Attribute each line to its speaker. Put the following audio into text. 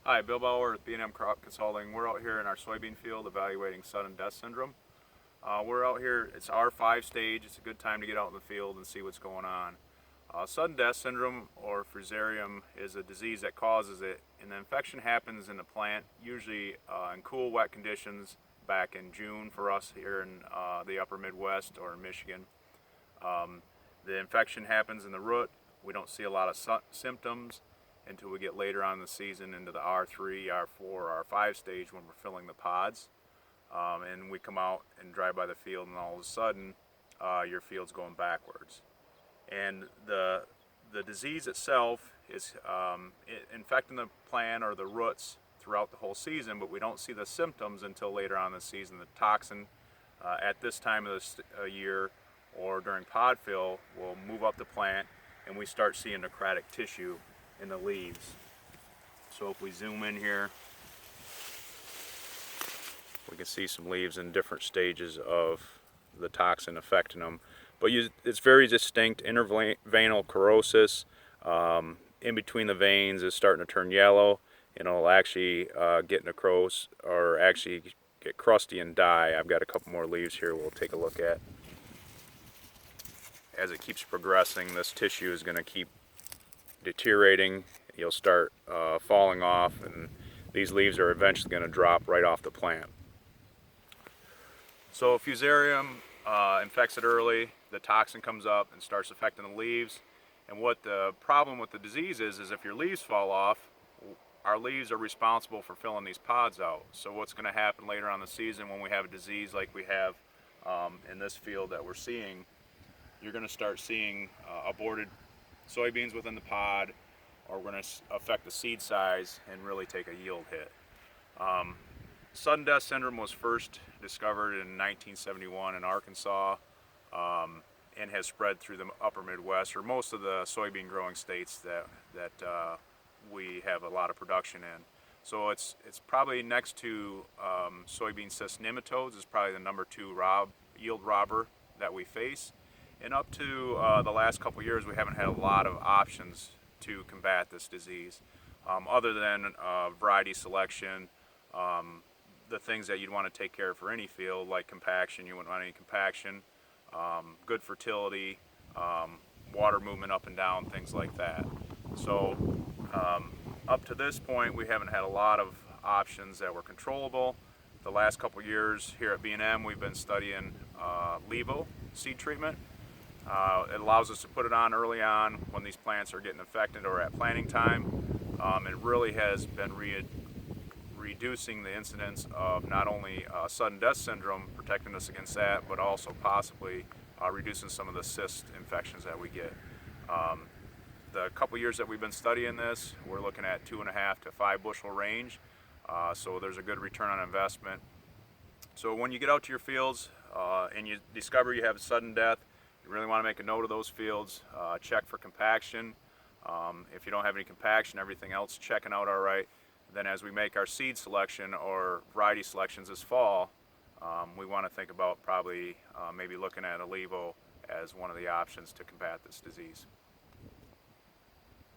Speaker 1: Hi, Bill Bauer with B&M Crop Consulting. We're out here in our soybean field evaluating sudden death syndrome. We're out here, it's our 5-stage. It's a good time to get out in the field and see what's going on. Sudden death syndrome, or fusarium, is a disease that causes it, and the infection happens in the plant, usually in cool, wet conditions back in June for us here in the upper Midwest or in Michigan. The infection happens in the root. We don't see a lot of symptoms until we get later on in the season into the R3, R4, R5 stage when we're filling the pods. And we come out and drive by the field, and all of a sudden your field's going backwards. And the disease itself is infecting the plant or the roots throughout the whole season, but we don't see the symptoms until later on in the season. The toxin at this time of the year or during pod fill will move up the plant, and we start seeing necrotic tissue in the leaves. So if we zoom in here, we can see some leaves in different stages of the toxin affecting them. But it's very distinct. Interveinal corrosis in between the veins is starting to turn yellow, and it'll actually get necrose or actually get crusty and die. I've got a couple more leaves here we'll take a look at. As it keeps progressing, this tissue is going to keep deteriorating. You'll start falling off, and these leaves are eventually going to drop right off the plant. So fusarium infects it early, the toxin comes up and starts affecting the leaves. And what the problem with the disease is if your leaves fall off, our leaves are responsible for filling these pods out. So what's going to happen later on in the season when we have a disease like we have in this field that we're seeing, you're going to start seeing aborted soybeans within the pod, or we're going to affect the seed size and really take a yield hit. Sudden death syndrome was first discovered in 1971 in Arkansas and has spread through the upper Midwest, or most of the soybean growing states that we have a lot of production in. So it's probably next to soybean cyst nematodes is probably the number 2 yield robber that we face. And up to the last couple years, we haven't had a lot of options to combat this disease, other than variety selection, the things that you'd want to take care of for any field, like compaction. You wouldn't want any compaction, good fertility, water movement up and down, things like that. So up to this point, we haven't had a lot of options that were controllable. The last couple years here at B&M, we've been studying levo seed treatment. It allows us to put it on early on when these plants are getting infected or at planting time. It really has been reducing the incidence of not only sudden death syndrome, protecting us against that, but also possibly reducing some of the cyst infections that we get. The couple years that we've been studying this, we're looking at 2.5 to 5 bushel range, so there's a good return on investment. So when you get out to your fields and you discover you have sudden death, you really want to make a note of those fields, check for compaction. If you don't have any compaction, everything else checking out all right. Then as we make our seed selection or variety selections this fall, we want to think about probably maybe looking at a levo as one of the options to combat this disease.